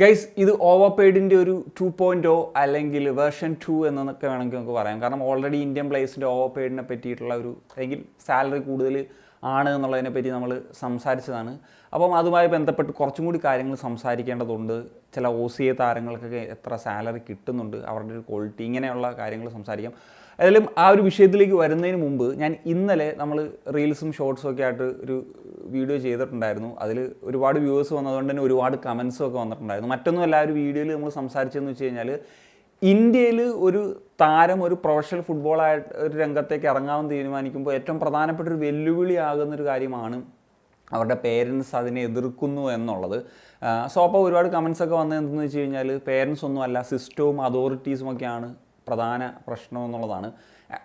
Guys ഇത് over പെയ്ഡിൻ്റെ ഒരു 2.0 അല്ലെങ്കിൽ വേർഷൻ 2 എന്നൊക്കെ വേണമെങ്കിൽ നമുക്ക് പറയാം. കാരണം ഓൾറെഡി ഇന്ത്യൻ പ്ലേയേഴ്സിൻ്റെ ഓവർ പെയ്ഡിനെ പറ്റിയിട്ടുള്ള ഒരു അല്ലെങ്കിൽ സാലറി കൂടുതൽ ആണ് എന്നുള്ളതിനെ പറ്റി നമ്മൾ സംസാരിച്ചതാണ്. അപ്പം അതുമായി ബന്ധപ്പെട്ട് കുറച്ചും കൂടി കാര്യങ്ങൾ സംസാരിക്കേണ്ടതുണ്ട്. ചില OCA താരങ്ങൾക്കൊക്കെ എത്ര സാലറി കിട്ടുന്നുണ്ട്, അവരുടെ ഒരു ക്വാളിറ്റി, ഇങ്ങനെയുള്ള കാര്യങ്ങൾ സംസാരിക്കാം. ഏതായാലും ആ ഒരു വിഷയത്തിലേക്ക് വരുന്നതിന് മുമ്പ് ഞാൻ ഇന്നലെ നമ്മൾ റീൽസും ഷോർട്സും ഒക്കെ ആയിട്ട് ഒരു വീഡിയോ ചെയ്തിട്ടുണ്ടായിരുന്നു. അതിൽ ഒരുപാട് വ്യൂവേഴ്സ് വന്നതുകൊണ്ട് തന്നെ ഒരുപാട് കമൻസും ഒക്കെ വന്നിട്ടുണ്ടായിരുന്നു. മറ്റൊന്നുമല്ല, ആ ഒരു വീഡിയോയിൽ നമ്മൾ സംസാരിച്ചതെന്ന് വെച്ച് കഴിഞ്ഞാൽ ഇന്ത്യയിൽ ഒരു താരം ഒരു പ്രൊഫഷണൽ ഫുട്ബോളായിട്ട് ഒരു രംഗത്തേക്ക് ഇറങ്ങാമെന്ന് തീരുമാനിക്കുമ്പോൾ ഏറ്റവും പ്രധാനപ്പെട്ട ഒരു വെല്ലുവിളിയാകുന്നൊരു കാര്യമാണ് അവരുടെ പേരൻസ് അതിനെ എതിർക്കുന്നു എന്നുള്ളത്. സോ അപ്പോൾ ഒരുപാട് കമൻസൊക്കെ വന്നത് എന്തെന്ന് വെച്ച് കഴിഞ്ഞാൽ പേരൻസ് ഒന്നുമല്ല, സിസ്റ്റവും അതോറിറ്റീസും ഒക്കെയാണ് പ്രധാന പ്രശ്നം എന്നുള്ളതാണ്.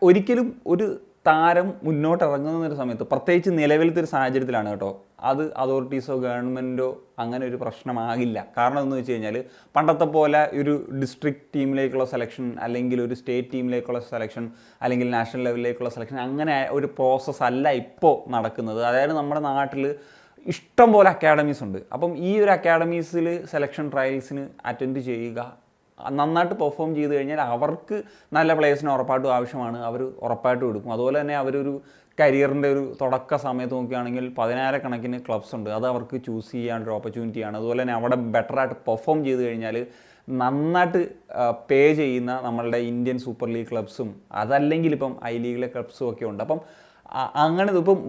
ഒരിക്കലും ഒരു താരം മുന്നോട്ട് ഇറങ്ങുന്നൊരു സമയത്ത്, പ്രത്യേകിച്ച് നിലവിലത്തെ ഒരു സാഹചര്യത്തിലാണ് കേട്ടോ, അത് അതോറിറ്റീസോ ഗവൺമെൻറ്റോ അങ്ങനെ ഒരു പ്രശ്നമാകില്ല. കാരണം എന്ന് വെച്ച് കഴിഞ്ഞാൽ പണ്ടത്തെ പോലെ ഒരു ഡിസ്ട്രിക്ട് ടീമിലേക്കുള്ള സെലക്ഷൻ അല്ലെങ്കിൽ ഒരു സ്റ്റേറ്റ് ടീമിലേക്കുള്ള സെലക്ഷൻ അല്ലെങ്കിൽ നാഷണൽ ലെവലിലേക്കുള്ള സെലക്ഷൻ അങ്ങനെ ഒരു പ്രോസസ്സ് അല്ല ഇപ്പോൾ നടക്കുന്നത്. അതായത് നമ്മുടെ നാട്ടിൽ ഇഷ്ടം പോലെ അക്കാഡമീസ് ഉണ്ട്. അപ്പം ഈ ഒരു അക്കാഡമീസിൽ സെലക്ഷൻ ട്രയൽസിന് അറ്റൻഡ് ചെയ്യുക, നന്നായിട്ട് പെർഫോം ചെയ്ത് കഴിഞ്ഞാൽ അവർക്ക് നല്ല പ്ലേയേഴ്സിന് ഉറപ്പായിട്ടും ആവശ്യമാണ്, അവർ ഉറപ്പായിട്ടും എടുക്കും. അതുപോലെ തന്നെ അവരൊരു കരിയറിൻ്റെ ഒരു തുടക്ക സമയത്ത് നോക്കുകയാണെങ്കിൽ 10,000 ക്ലബ്സ് ഉണ്ട്, അത് അവർക്ക് ചൂസ് ചെയ്യാനൊരു ഓപ്പർച്യൂണിറ്റിയാണ്. അതുപോലെ തന്നെ അവിടെ ബെറ്ററായിട്ട് പെർഫോം ചെയ്ത് കഴിഞ്ഞാൽ നന്നായിട്ട് പേ ചെയ്യുന്ന നമ്മളുടെ ഇന്ത്യൻ സൂപ്പർ ലീഗ് ക്ലബ്സും അതല്ലെങ്കിൽ ഇപ്പം ഐ ലീഗിലെ ക്ലബ്സും ഒക്കെ ഉണ്ട്. അപ്പം അങ്ങനെ ഇപ്പം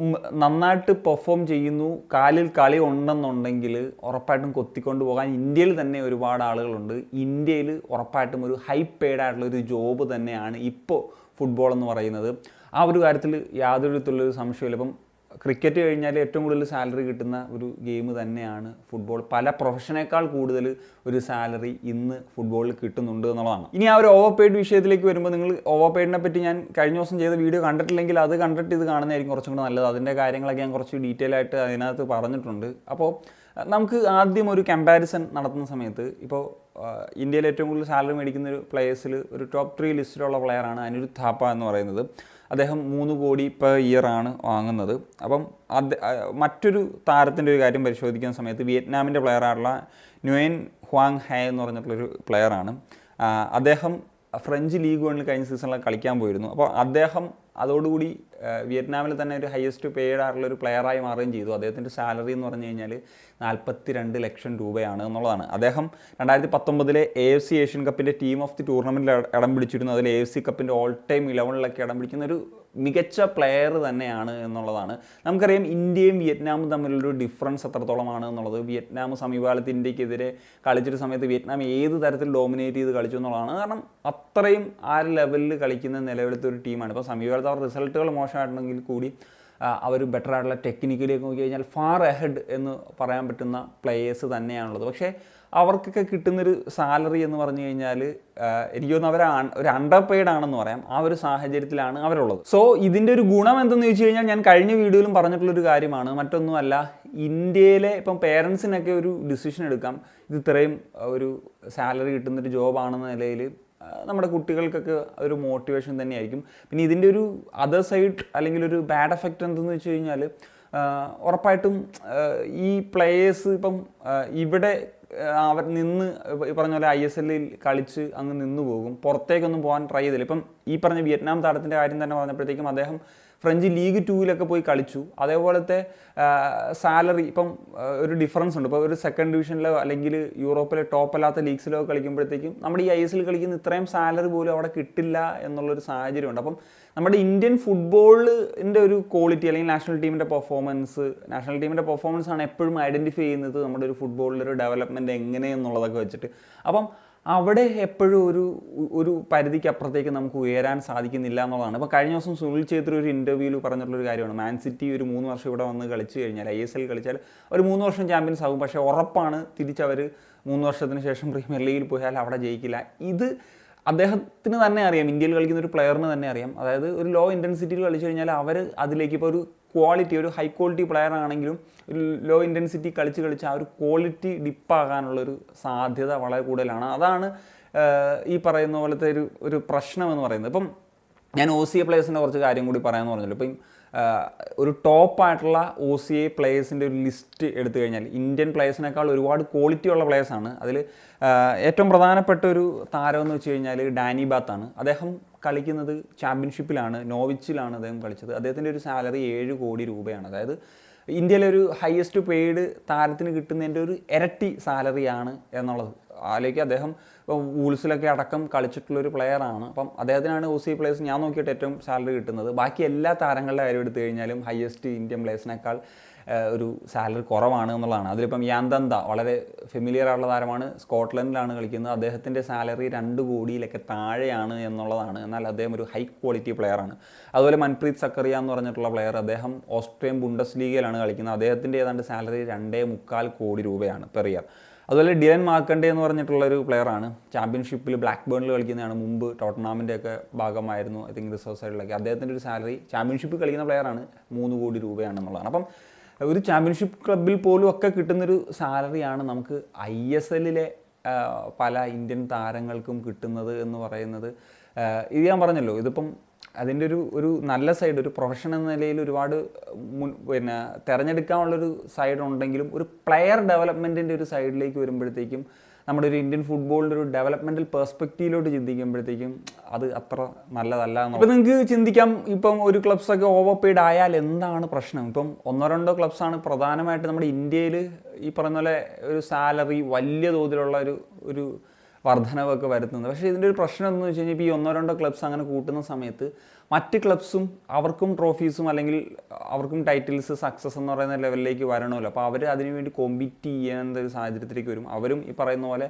നന്നായിട്ട് പെർഫോം ചെയ്യുന്നു, കാലിൽ കളി ഉണ്ടെന്നുണ്ടെങ്കിൽ ഉറപ്പായിട്ടും കൊത്തിക്കൊണ്ട് പോകാൻ ഇന്ത്യയിൽ തന്നെ ഒരുപാട് ആളുകളുണ്ട്. ഇന്ത്യയിൽ ഉറപ്പായിട്ടും ഒരു ഹൈ പെയ്ഡ് ആയിട്ടുള്ളൊരു ജോബ് തന്നെയാണ് ഇപ്പോൾ ഫുട്ബോൾ എന്ന് പറയുന്നത്. ആ ഒരു കാര്യത്തിൽ യാതൊരു വിധത്തിലുള്ളൊരു സംശയമില്ല. ഇപ്പം ക്രിക്കറ്റ് കഴിഞ്ഞാൽ ഏറ്റവും കൂടുതൽ സാലറി കിട്ടുന്ന ഒരു ഗെയിം തന്നെയാണ് ഫുട്ബോൾ. പല പ്രൊഫഷനേക്കാൾ കൂടുതൽ ഒരു സാലറി ഇന്ന് ഫുട്ബോളിൽ കിട്ടുന്നുണ്ട് എന്നുള്ളതാണ്. ഇനി ആ ഒരു ഓവർ പെയ്ഡ് വിഷയത്തിലേക്ക് വരുമ്പോൾ, നിങ്ങൾ ഓവർ പെയ്ഡിനെ പറ്റി ഞാൻ കഴിഞ്ഞ ദിവസം ചെയ്ത വീഡിയോ കണ്ടിട്ടില്ലെങ്കിൽ അത് കണ്ടിട്ട് ഇത് കാണുന്നതായിരിക്കും കുറച്ചും കൂടെ നല്ലത്. അതിൻ്റെ കാര്യങ്ങളൊക്കെ ഞാൻ കുറച്ച് ഡീറ്റെയിൽ ആയിട്ട് അതിനകത്ത് പറഞ്ഞിട്ടുണ്ട്. അപ്പോൾ നമുക്ക് ആദ്യം ഒരു കമ്പാരിസൺ നടത്തുന്ന സമയത്ത്, ഇപ്പോൾ ഇന്ത്യയിൽ ഏറ്റവും കൂടുതൽ സാലറി മേടിക്കുന്ന ഒരു പ്ലേയേഴ്സിൽ ഒരു ടോപ്പ് 3 ലിസ്റ്റിലുള്ള പ്ലെയറാണ് അനിരുദ്ധ് താപ്പ എന്ന് പറയുന്നത്. അദ്ദേഹം 3 കോടി പെർ ഇയർ ആണ് വാങ്ങുന്നത്. അപ്പം മറ്റൊരു താരത്തിൻ്റെ ഒരു കാര്യം പരിശോധിക്കുന്ന സമയത്ത് വിയറ്റ്നാമിൻ്റെ പ്ലെയറായിട്ടുള്ള ന്യൂയൻ ഹ്വാങ് ഹെ എന്ന് പറഞ്ഞിട്ടുള്ളൊരു പ്ലെയറാണ്. അദ്ദേഹം ഫ്രഞ്ച് ലീഗ് 1 കഴിഞ്ഞ സീസണിൽ കളിക്കാൻ പോയിരുന്നു. അപ്പോൾ അദ്ദേഹം അതോടുകൂടി വിയറ്റ്നാമിൽ തന്നെ ഒരു ഹയസ്റ്റ് പെയ്ഡ് ആയിട്ടുള്ളൊരു പ്ലെയറായി മാറുകയും ചെയ്തു. അദ്ദേഹത്തിൻ്റെ സാലറി എന്ന് പറഞ്ഞു കഴിഞ്ഞാൽ 42 ലക്ഷം രൂപയാണ് എന്നുള്ളതാണ്. അദ്ദേഹം 2019 AFC ഏഷ്യൻ കപ്പിൻ്റെ ടീം ഓഫ് ദി ടൂർണമെൻറ്റിൽ ഇടം പിടിച്ചിരുന്നു. അതിൽ AFC കപ്പിൻ്റെ ഓൾ ടൈം 11 ഇടം പിടിക്കുന്ന ഒരു മികച്ച പ്ലെയർ തന്നെയാണ് എന്നുള്ളതാണ്. നമുക്കറിയാം ഇന്ത്യയും വിയറ്റ്നാമും തമ്മിലൊരു ഡിഫറൻസ് എത്രത്തോളമാണ് എന്നുള്ളത്. വിയറ്റ്നാം സമീപകാലത്ത് ഇന്ത്യക്കെതിരെ കളിച്ചൊരു സമയത്ത് വിയറ്റ്നാം ഏത് തരത്തിൽ ഡോമിനേറ്റ് ചെയ്ത് കളിച്ചു എന്നുള്ളതാണ്. കാരണം അത്രയും ആ ലെവലിൽ കളിക്കുന്ന നിലവിലത്തെ ഒരു ടീമാണ്. ഇപ്പോൾ സമീപകാലത്ത് അവർ റിസൾട്ടുകൾ മോശമായിട്ടുണ്ടെങ്കിൽ കൂടി അവർ ബെറ്റർ ആയിട്ടുള്ള ടെക്നിക്കലിലേക്ക് നോക്കി കഴിഞ്ഞാൽ ഫാർ അഹെഡ് എന്ന് പറയാൻ പറ്റുന്ന പ്ലേയേഴ്സ് തന്നെയാണുള്ളത്. പക്ഷേ അവർക്കൊക്കെ കിട്ടുന്നൊരു സാലറി എന്ന് പറഞ്ഞു കഴിഞ്ഞാൽ എനിക്ക് തോന്നുന്നു അവർ ഒരു അണ്ടർ പെയ്ഡ് ആണെന്ന് പറയാം. ആ ഒരു സാഹചര്യത്തിലാണ് അവരുള്ളത്. സോ ഇതിൻ്റെ ഒരു ഗുണം എന്തെന്ന് ചോദിച്ചു കഴിഞ്ഞാൽ ഞാൻ കഴിഞ്ഞ വീഡിയോയിലും പറഞ്ഞിട്ടുള്ളൊരു കാര്യമാണ്, മറ്റൊന്നുമല്ല, ഇന്ത്യയിലെ ഇപ്പം പേരൻസിനൊക്കെ ഒരു ഡിസിഷൻ എടുക്കാം, ഇത് ഇത്രയും ഒരു സാലറി കിട്ടുന്നൊരു ജോബാണെന്ന നിലയിൽ നമ്മുടെ കുട്ടികൾക്കൊക്കെ ഒരു മോട്ടിവേഷൻ തന്നെയായിരിക്കും. പിന്നെ ഇതിൻ്റെ ഒരു അതർ സൈഡ് അല്ലെങ്കിൽ ഒരു ബാഡ് എഫക്റ്റ് എന്തെന്ന് വെച്ച് കഴിഞ്ഞാൽ ഉറപ്പായിട്ടും ഈ പ്ലേയേഴ്സ് ഇപ്പം ഇവിടെ അവർ നിന്ന് ഈ പറഞ്ഞ പോലെ ISL കളിച്ച് അങ്ങ് നിന്ന് പോകും, പുറത്തേക്കൊന്നും പോകാൻ ട്രൈ ചെയ്തില്ല. ഇപ്പം ഈ പറഞ്ഞ വിയറ്റ്നാം താരത്തിൻ്റെ കാര്യം തന്നെ പറഞ്ഞപ്പോഴത്തേക്കും അദ്ദേഹം ഫ്രഞ്ച് ലീഗ് 2 പോയി കളിച്ചു. അതേപോലത്തെ സാലറി ഇപ്പം ഒരു ഡിഫറൻസ് ഉണ്ട്. ഇപ്പോൾ ഒരു സെക്കൻഡ് ഡിവിഷനിലോ അല്ലെങ്കിൽ യൂറോപ്പിലെ ടോപ്പ് അല്ലാത്ത ലീഗ്സിലോ കളിക്കുമ്പോഴത്തേക്കും നമ്മുടെ ഈ ISL കളിക്കുന്ന ഇത്രയും സാലറി പോലും അവിടെ കിട്ടില്ല എന്നുള്ളൊരു സാഹചര്യമുണ്ട്. അപ്പം നമ്മുടെ ഇന്ത്യൻ ഫുട്ബോളിൻ്റെ ഒരു ക്വാളിറ്റി അല്ലെങ്കിൽ നാഷണൽ ടീമിൻ്റെ പെർഫോമൻസ് ആണ് എപ്പോഴും ഐഡൻറ്റിഫൈ ചെയ്യുന്നത് നമ്മുടെ ഒരു ഫുട്ബോളിൻ്റെ ഒരു ഡെവലപ്മെൻറ്റ് എങ്ങനെയെന്നുള്ളതൊക്കെ വെച്ചിട്ട്. അപ്പം അവിടെ എപ്പോഴും ഒരു പരിധിക്ക് അപ്പുറത്തേക്ക് നമുക്ക് ഉയരാൻ സാധിക്കുന്നില്ല എന്നുള്ളതാണ്. ഇപ്പോൾ കഴിഞ്ഞ ദിവസം സുനിൽ ഛേത്രി ഒരു ഇൻ്റർവ്യൂവിൽ പറഞ്ഞിട്ടുള്ളൊരു കാര്യമാണ്, മാൻ സിറ്റി ഒരു 3 വർഷം ഇവിടെ വന്ന് കളിച്ചു കഴിഞ്ഞാൽ ISL കളിച്ചാൽ ഒരു 3 വർഷം ചാമ്പ്യൻസ് ആകും, പക്ഷേ ഉറപ്പാണ് തിരിച്ചവർ 3 വർഷത്തിന് ശേഷം പ്രീമിയർ ലീഗിൽ പോയാൽ അവിടെ ജയിക്കില്ല. ഇത് അദ്ദേഹത്തിന് തന്നെ അറിയാം, ഇന്ത്യയിൽ കളിക്കുന്ന ഒരു പ്ലെയറിന് തന്നെ അറിയാം. അതായത് ഒരു ലോ ഇൻറ്റൻസിറ്റിയിൽ കളിച്ചു കഴിഞ്ഞാൽ അവർ അതിലേക്ക് ഇപ്പോൾ ഒരു ക്വാളിറ്റി, ഒരു ഹൈ ക്വാളിറ്റി പ്ലെയർ ആണെങ്കിലും ഒരു ലോ ഇൻറ്റൻസിറ്റി കളിച്ച് ആ ഒരു ക്വാളിറ്റി ഡിപ്പാകാനുള്ളൊരു സാധ്യത വളരെ കൂടുതലാണ്. അതാണ് ഈ പറയുന്ന പോലത്തെ ഒരു പ്രശ്നം എന്ന് പറയുന്നത്. ഇപ്പം ഞാൻ OCA പ്ലേയേഴ്സിൻ്റെ കുറച്ച് കാര്യം കൂടി പറയാമെന്ന് പറഞ്ഞല്ലോ. ഇപ്പം ഒരു ടോപ്പായിട്ടുള്ള OCI പ്ലേയേഴ്സിൻ്റെ ഒരു ലിസ്റ്റ് എടുത്തു കഴിഞ്ഞാൽ ഇന്ത്യൻ പ്ലേയേഴ്സിനേക്കാൾ ഒരുപാട് ക്വാളിറ്റി ഉള്ള പ്ലേയേഴ്സാണ്. അതിൽ ഏറ്റവും പ്രധാനപ്പെട്ട ഒരു താരം എന്ന് വെച്ച് കഴിഞ്ഞാൽ ഡാനി ബാത്താണ്. അദ്ദേഹം കളിക്കുന്നത് ചാമ്പ്യൻഷിപ്പിലാണ്, നോവിച്ചിലാണ് അദ്ദേഹം കളിച്ചത്. അദ്ദേഹത്തിൻ്റെ ഒരു സാലറി 7 കോടി രൂപയാണ്. അതായത് ഇന്ത്യയിലെ ഒരു ഹയസ്റ്റ് പെയ്ഡ് താരത്തിന് കിട്ടുന്നതിൻ്റെ ഒരു ഇരട്ടി സാലറിയാണ് എന്നുള്ളത്. അതിലേക്ക് അദ്ദേഹം ഇപ്പോൾ വൂൾസിലൊക്കെ അടക്കം കളിച്ചിട്ടുള്ളൊരു പ്ലെയറാണ്. അപ്പം അദ്ദേഹത്തിനാണ് OCI പ്ലേയേഴ്സ് ഞാൻ നോക്കിയിട്ട് ഏറ്റവും സാലറി കിട്ടുന്നത്. ബാക്കി എല്ലാ താരങ്ങളുടെ കാര്യം എടുത്തു കഴിഞ്ഞാലും ഹയസ്റ്റ് ഇന്ത്യൻ പ്ലേയേഴ്സിനേക്കാൾ ഒരു സാലറി കുറവാണ് എന്നുള്ളതാണ്. അതിലിപ്പം യാന്തന്ത വളരെ ഫെമിലിയർ ആയിട്ടുള്ള താരമാണ്, സ്കോട്ട്ലൻഡിലാണ് കളിക്കുന്നത്. അദ്ദേഹത്തിൻ്റെ സാലറി 2 കോടിയിലൊക്കെ താഴെയാണ് എന്നുള്ളതാണ്. എന്നാൽ അദ്ദേഹം ഒരു ഹൈ ക്വാളിറ്റി പ്ലെയറാണ്. അതുപോലെ മൻപ്രീത് സക്കറിയ എന്ന് പറഞ്ഞിട്ടുള്ള പ്ലെയർ, അദ്ദേഹം ഓസ്ട്രിയൻ ബുണ്ടസ് ലീഗയിലാണ് കളിക്കുന്നത്. അദ്ദേഹത്തിൻ്റെ ഏതാണ്ട് സാലറി 2.25 കോടി രൂപയാണ് പെർ ഇയർ. അതുപോലെ ഡിലൻ മാർക്കൻഡേ എന്ന് പറഞ്ഞിട്ടുള്ളൊരു പ്ലെയറാണ്, ചാമ്പ്യൻഷിപ്പിൽ ബ്ലാക്ക്ബേണിൽ കളിക്കുന്നതാണ്. മുമ്പ് ടോട്ടനാമിൻ്റെ ഒക്കെ ഭാഗമായിരുന്നു, ഐ തിങ്ക് റിസർവ് സൈഡിലൊക്കെ. അദ്ദേഹത്തിൻ്റെ ഒരു സാലറി ചാമ്പ്യൻഷിപ്പിൽ കളിക്കുന്ന പ്ലെയറാണ് 3 കോടി രൂപയാണെന്നുള്ളതാണ്. അപ്പം ഒരു ചാമ്പ്യൻഷിപ്പ് ക്ലബിൽ പോലും ഒക്കെ കിട്ടുന്നൊരു സാലറിയാണ് നമുക്ക് ISLലെ പല ഇന്ത്യൻ താരങ്ങൾക്കും കിട്ടുന്നത് എന്ന് പറയുന്നത്. ഇത് ഞാൻ പറഞ്ഞല്ലോ, ഇതിപ്പം അതിൻ്റെ ഒരു നല്ല സൈഡ്, ഒരു പ്രൊഫഷൻ എന്ന നിലയിൽ ഒരുപാട് തിരഞ്ഞെടുക്കാനുള്ളൊരു സൈഡ് ഉണ്ടെങ്കിലും ഒരു പ്ലെയർ ഡെവലപ്മെൻറ്റിൻ്റെ ഒരു സൈഡിലേക്ക് വരുമ്പോഴത്തേക്കും നമ്മുടെ ഒരു ഇന്ത്യൻ ഫുട്ബോളിൻ്റെ ഒരു ഡെവലപ്മെൻറ്റൽ പെർസ്പെക്റ്റീവിലോട്ട് ചിന്തിക്കുമ്പോഴത്തേക്കും അത് അത്ര നല്ലതല്ല. ഇപ്പം നിങ്ങൾക്ക് ചിന്തിക്കാം, ഇപ്പം ഒരു ക്ലബ്സൊക്കെ ഓവർ പെയ്ഡ് ആയാൽ എന്താണ് പ്രശ്നം? ഇപ്പം 1-2 ക്ലബ്സാണ് പ്രധാനമായിട്ട് നമ്മുടെ ഇന്ത്യയിൽ ഈ പറയുന്ന പോലെ ഒരു സാലറി വലിയ തോതിലുള്ള ഒരു വർധനവൊക്കെ വരുത്തുന്നത്. പക്ഷേ ഇതിൻ്റെ ഒരു പ്രശ്നം എന്ന് വെച്ച് കഴിഞ്ഞാൽ ഇപ്പോൾ ഈ 1-2 ക്ലബ്സ് അങ്ങനെ കൂട്ടുന്ന സമയത്ത് മറ്റ് ക്ലബ്സും അവർക്കും ട്രോഫീസും അല്ലെങ്കിൽ അവർക്കും ടൈറ്റിൽസ് സക്സസ് എന്ന് പറയുന്ന ലെവലിലേക്ക് വരണമല്ലോ. അപ്പോൾ അവർ അതിനുവേണ്ടി കോമ്പീറ്റ് ചെയ്യുന്ന ഒരു സാഹചര്യത്തിലേക്ക് വരും. അവരും ഈ പറയുന്ന പോലെ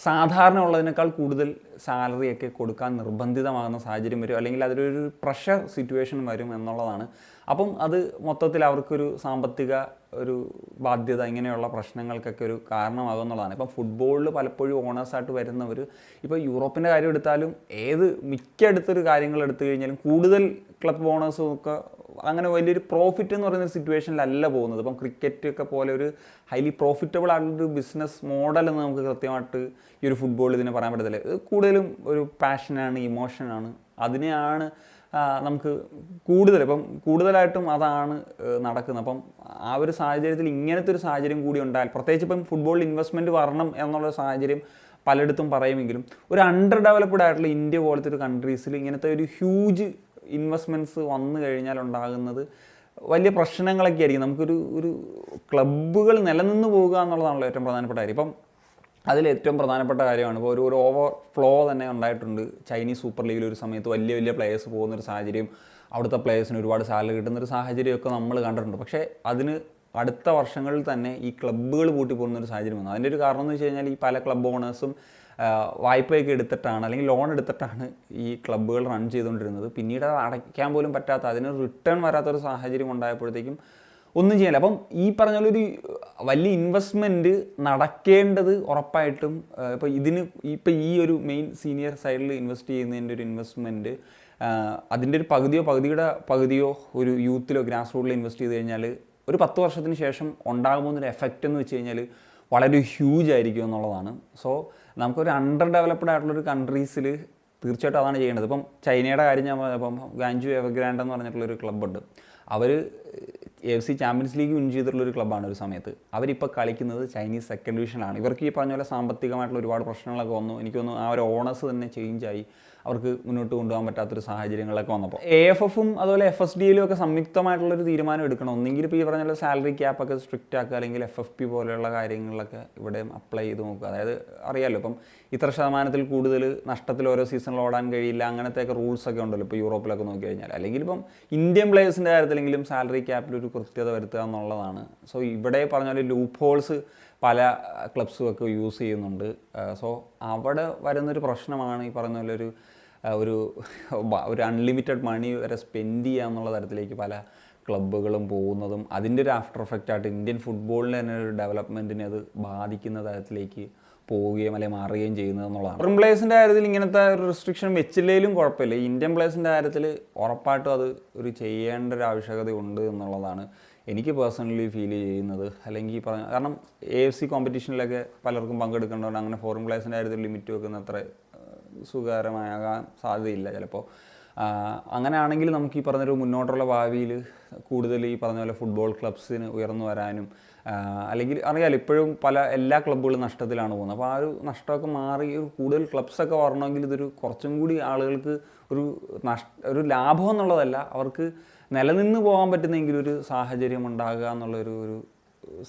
സാധാരണ ഉള്ളതിനേക്കാൾ കൂടുതൽ സാലറിയൊക്കെ കൊടുക്കാൻ നിർബന്ധിതമാകുന്ന സാഹചര്യം വരും, അല്ലെങ്കിൽ അതിലൊരു പ്രഷർ സിറ്റുവേഷൻ വരും എന്നുള്ളതാണ്. അപ്പം അത് മൊത്തത്തിൽ അവർക്കൊരു സാമ്പത്തിക ഒരു ബാധ്യത, ഇങ്ങനെയുള്ള പ്രശ്നങ്ങൾക്കൊക്കെ ഒരു കാരണമാകുന്നുള്ളതാണ്. ഇപ്പം ഫുട്ബോളിൽ പലപ്പോഴും ഓണേഴ്സായിട്ട് വരുന്നവർ, ഇപ്പോൾ യൂറോപ്പിൻ്റെ കാര്യം എടുത്താലും മിക്ക അടുത്തൊരു കാര്യങ്ങൾ എടുത്തു കഴിഞ്ഞാലും കൂടുതൽ ക്ലബ് ഓണേഴ്സും ഒക്കെ അങ്ങനെ വലിയൊരു പ്രോഫിറ്റ് എന്ന് പറയുന്ന സിറ്റുവേഷനിലല്ല പോകുന്നത്. ഇപ്പം ക്രിക്കറ്റ് ഒക്കെ പോലെ ഒരു ഹൈലി പ്രോഫിറ്റബിൾ ആയിട്ടുള്ളൊരു ബിസിനസ് മോഡൽ എന്ന് നമുക്ക് കൃത്യമായിട്ട് ഈ ഒരു ഫുട്ബോൾ ഇതിനെ പറയാൻ പറ്റത്തില്ല. ഇത് കൂടുതലും ഒരു പാഷനാണ്, ഇമോഷനാണ്. അതിനെയാണ് നമുക്ക് കൂടുതലായിട്ടും അതാണ് നടക്കുന്നത്. അപ്പം ആ ഒരു സാഹചര്യത്തിൽ ഇങ്ങനത്തെ ഒരു സാഹചര്യം കൂടി ഉണ്ടായാൽ, പ്രത്യേകിച്ച് ഇപ്പം ഫുട്ബോളിൽ ഇൻവെസ്റ്റ്മെൻറ്റ് വരണം എന്നുള്ള സാഹചര്യം പലയിടത്തും പറയുമെങ്കിലും ഒരു അണ്ടർ ഡെവലപ്ഡ് ആയിട്ടുള്ള ഇന്ത്യ പോലത്തെ ഒരു കൺട്രീസിൽ ഇങ്ങനത്തെ ഒരു ഹ്യൂജ് ഇൻവെസ്റ്റ്മെൻറ്റ്സ് വന്നു കഴിഞ്ഞാൽ ഉണ്ടാകുന്നത് വലിയ പ്രശ്നങ്ങളൊക്കെ ആയിരിക്കും. നമുക്കൊരു ക്ലബ്ബുകൾ നിലനിന്ന് പോകുക എന്നുള്ളതാണല്ലോ ഏറ്റവും പ്രധാനപ്പെട്ട കാര്യം. ഇപ്പം അതിൽ ഏറ്റവും പ്രധാനപ്പെട്ട കാര്യമാണ് ഇപ്പോൾ ഒരു ഓവർ ഫ്ലോ തന്നെ ഉണ്ടായിട്ടുണ്ട്. ചൈനീസ് സൂപ്പർ ലീഗിൽ ഒരു സമയത്ത് വലിയ പ്ലേയേഴ്സ് പോകുന്നൊരു സാഹചര്യം, അവിടുത്തെ പ്ലേയേഴ്സിന് ഒരുപാട് സാലറി കിട്ടുന്നൊരു സാഹചര്യമൊക്കെ നമ്മൾ കണ്ടിട്ടുണ്ട്. പക്ഷേ അതിന് അടുത്ത വർഷങ്ങളിൽ തന്നെ ഈ ക്ലബ്ബുകൾ പൂട്ടി പോകുന്നൊരു സാഹചര്യം വന്നു. അതിൻ്റെ ഒരു കാരണം എന്ന് വെച്ച് കഴിഞ്ഞാൽ ഈ പല ക്ലബ്ബ് ഓണേഴ്സും വായ്പയൊക്കെ എടുത്തിട്ടാണ് അല്ലെങ്കിൽ ലോൺ എടുത്തിട്ടാണ് ഈ ക്ലബ്ബുകൾ റൺ ചെയ്തുകൊണ്ടിരുന്നത്. പിന്നീട് അത് അടയ്ക്കാൻ പോലും പറ്റാത്ത, അതിന് റിട്ടേൺ വരാത്തൊരു സാഹചര്യം ഉണ്ടായപ്പോഴത്തേക്കും ഒന്നും ചെയ്യാനില്ല. അപ്പം ഈ പറഞ്ഞ ഒരു വലിയ ഇൻവെസ്റ്റ്മെൻറ്റ് നടക്കേണ്ടത് ഉറപ്പായിട്ടും ഇപ്പോൾ ഈ ഒരു മെയിൻ സീനിയർ സൈഡിൽ ഇൻവെസ്റ്റ് ചെയ്യുന്നതിൻ്റെ ഒരു ഇൻവെസ്റ്റ്മെൻറ്റ് അതിൻ്റെ ഒരു പകുതിയോ ഒരു യൂത്തിലോ ഗ്രാസ് റൂട്ടിൽ ഇൻവെസ്റ്റ് ചെയ്ത് കഴിഞ്ഞാൽ ഒരു 10 വർഷത്തിന് ശേഷം ഉണ്ടാകുന്നൊരു എഫക്റ്റ് എന്ന് വെച്ച് കഴിഞ്ഞാൽ വളരെ ഹ്യൂജ് ആയിരിക്കും എന്നുള്ളതാണ്. സോ നമുക്കൊരു അണ്ടർ ഡെവലപ്ഡ് ആയിട്ടുള്ളൊരു കൺട്രീസിൽ തീർച്ചയായിട്ടും അതാണ് ചെയ്യേണ്ടത്. ഇപ്പം ചൈനയുടെ കാര്യം ഞാൻ പറഞ്ഞപ്പം ഗാൻജു എവർഗ്രാൻഡ് എന്ന് പറഞ്ഞിട്ടുള്ളൊരു ക്ലബ്ബുണ്ട്. അവർ AFC ചാമ്പ്യൻസ് ലീഗ് വിൻ ചെയ്തിട്ടുള്ളൊരു ക്ലബ്ബാണ് ഒരു സമയത്ത്. അവരിപ്പോൾ കളിക്കുന്നത് ചൈനീസ് സെക്കൻഡ് ഡിവിഷനിലാണ്. ഇവർക്ക് ഈ പറഞ്ഞ പോലെ സാമ്പത്തികമായിട്ടുള്ള ഒരുപാട് പ്രശ്നങ്ങളൊക്കെ വന്നു. എനിക്ക് തോന്നുന്നു ആ ഒരു ഓണേഴ്സ് തന്നെ ചേഞ്ചായി, അവർക്ക് മുന്നോട്ട് കൊണ്ടുപോകാൻ പറ്റാത്തൊരു സാഹചര്യങ്ങളൊക്കെ വന്നപ്പോൾ AFFും അതുപോലെ FSDയിലും ഒക്കെ സംയുക്തമായിട്ടുള്ളൊരു തീരുമാനം എടുക്കണം. ഒന്നെങ്കിൽ ഇപ്പോൾ ഈ പറഞ്ഞ പോലെ സാലറി ക്യാപ്പൊക്കെ സ്ട്രിക്റ്റ് ആക്കുക, അല്ലെങ്കിൽ FFP പോലെയുള്ള കാര്യങ്ങളിലൊക്കെ ഇവിടെ അപ്ലൈ ചെയ്ത് നോക്കുക. അതായത് അറിയാമല്ലോ, ഇപ്പം ഇത്ര ശതമാനത്തിൽ കൂടുതൽ നഷ്ടത്തിൽ ഓരോ സീസണിൽ ഓടാൻ കഴിയില്ല, അങ്ങനത്തെയൊക്കെ റൂൾസൊക്കെ ഉണ്ടല്ലോ ഇപ്പോൾ യൂറോപ്പിലൊക്കെ നോക്കി കഴിഞ്ഞാൽ. അല്ലെങ്കിൽ ഇപ്പം ഇന്ത്യൻ പ്ലേയേഴ്സിൻ്റെ കാര്യത്തിലെങ്കിലും സാലറി ക്യാപ്പിലൊരു കൃത്യത വരുത്തുക എന്നുള്ളതാണ്. സോ ഇവിടെ പറഞ്ഞ പോലെ ലൂപ്പ് ഹോൾസ് പല ക്ലബ്സും ഒക്കെ യൂസ് ചെയ്യുന്നുണ്ട്. സോ അവിടെ വരുന്നൊരു പ്രശ്നമാണ് ഈ പറയുന്ന പോലെ ഒരു അൺലിമിറ്റഡ് മണി വരെ സ്പെൻഡ് ചെയ്യുക എന്നുള്ള തരത്തിലേക്ക് പല ക്ലബ്ബുകളും പോകുന്നതും അതിൻ്റെ ഒരു ആഫ്റ്റർ എഫക്റ്റ് ആയിട്ട് ഇന്ത്യൻ ഫുട്ബോളിൻ്റെ തന്നെ ഒരു ഡെവലപ്മെൻറ്റിനെ അത് ബാധിക്കുന്ന തരത്തിലേക്ക് പോവുകയും അല്ലെങ്കിൽ മാറുകയും ചെയ്യുന്നത് എന്നുള്ളതാണ്. ഫോറിൻ പ്ലേയേഴ്സിൻ്റെ കാര്യത്തിൽ ഇങ്ങനത്തെ ഒരു റെസ്ട്രിക്ഷൻ വെച്ചില്ലെങ്കിലും കുഴപ്പമില്ല. ഇന്ത്യൻ പ്ലേയേഴ്സിൻ്റെ കാര്യത്തിൽ ഉറപ്പായിട്ടും അത് ചെയ്യേണ്ട ഒരു ആവശ്യകത ഉണ്ട് എന്നുള്ളതാണ് എനിക്ക് പേഴ്സണലി ഫീൽ ചെയ്യുന്നത്. അല്ലെങ്കിൽ കാരണം AFC കോമ്പറ്റീഷനിലൊക്കെ പലർക്കും പങ്കെടുക്കേണ്ടതുകൊണ്ട് അങ്ങനെ ഫോറിൻ പ്ലേയേഴ്സിൻ്റെ കാര്യത്തിൽ ലിമിറ്റ് വെക്കുന്ന അത്ര സുഖകരമാകാൻ സാധ്യതയില്ല ചിലപ്പോൾ. അങ്ങനെയാണെങ്കിൽ നമുക്ക് ഈ പറഞ്ഞൊരു മുന്നോട്ടുള്ള ഭാവിയിൽ കൂടുതൽ ഈ പറഞ്ഞ പോലെ ഫുട്ബോൾ ക്ലബ്സിന് ഉയർന്നു വരാനും അല്ലെങ്കിൽ അറിയാലോ ഇപ്പോഴും എല്ലാ ക്ലബ്ബുകളും നഷ്ടത്തിലാണ് പോകുന്നത്. അപ്പോൾ ആ ഒരു നഷ്ടമൊക്കെ മാറി കൂടുതൽ ക്ലബ്സൊക്കെ വരണമെങ്കിൽ ഇതൊരു കുറച്ചും കൂടി ആളുകൾക്ക് ഒരു ലാഭം എന്നുള്ളതല്ല, അവർക്ക് നിലനിന്ന് പോകാൻ പറ്റുന്നെങ്കിലും ഒരു സാഹചര്യം ഉണ്ടാകുക എന്നുള്ളൊരു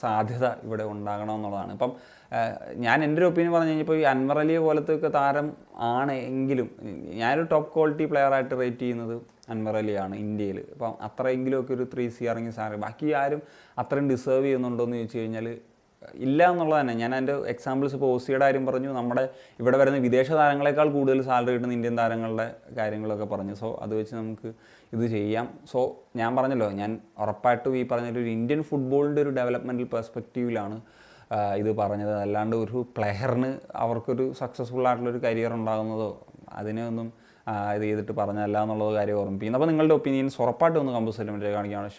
സാധ്യത ഇവിടെ ഉണ്ടാകണം എന്നുള്ളതാണ്. ഇപ്പം ഞാൻ എൻ്റെ ഒരു ഒപ്പീനിയൻ പറഞ്ഞു കഴിഞ്ഞപ്പോൾ ഈ അൻവർ അലിയെ പോലത്തെ ഒക്കെ താരം ആണ് എങ്കിലും ഞാനൊരു ടോപ്പ് ക്വാളിറ്റി പ്ലെയറായിട്ട് റേറ്റ് ചെയ്യുന്നത് അൻവർ അലിയാണ് ഇന്ത്യയിൽ. അപ്പം അത്രയെങ്കിലുമൊക്കെ ഒരു 3 CR ഇറങ്ങി സാറ് ബാക്കി ആരും അത്രയും ഡിസേർവ് ചെയ്യുന്നുണ്ടോ എന്ന് ചോദിച്ചു കഴിഞ്ഞാൽ ഇല്ല എന്നുള്ളത് തന്നെ. ഞാൻ എൻ്റെ എക്സാമ്പിൾസ് ഇപ്പോൾ ഓസിയുടെ കാര്യം പറഞ്ഞു, നമ്മുടെ ഇവിടെ വരുന്ന വിദേശ താരങ്ങളെക്കാൾ കൂടുതൽ സാലറി കിട്ടുന്ന ഇന്ത്യൻ താരങ്ങളുടെ കാര്യങ്ങളൊക്കെ പറഞ്ഞു. സോ അത് വെച്ച് നമുക്ക് ഇത് ചെയ്യാം. സോ ഞാൻ പറഞ്ഞല്ലോ, ഞാൻ ഉറപ്പായിട്ടും ഈ പറഞ്ഞൊരു ഇന്ത്യൻ ഫുട്ബോളിൻ്റെ ഒരു ഡെവലപ്മെൻറ്റൽ പെർസ്പെക്റ്റീവിലാണ് ഇത് പറഞ്ഞത്. അല്ലാണ്ട് ഒരു പ്ലെയറിന് അവർക്കൊരു സക്സസ്ഫുൾ ആയിട്ടുള്ളൊരു കരിയർ ഉണ്ടാകുന്നതോ അതിനെ ഒന്നും ഇത് ചെയ്തിട്ട് പറഞ്ഞതല്ല എന്നുള്ളത് കാര്യം ഓർമ്മിപ്പിക്കുന്നു. അപ്പോൾ നിങ്ങളുടെ ഒപ്പീനിയൻസ് ഉറപ്പായിട്ടും ഒന്ന് കമ്പോസ് ചെയ്തിട്ട് കാണിക്കുകയാണ്.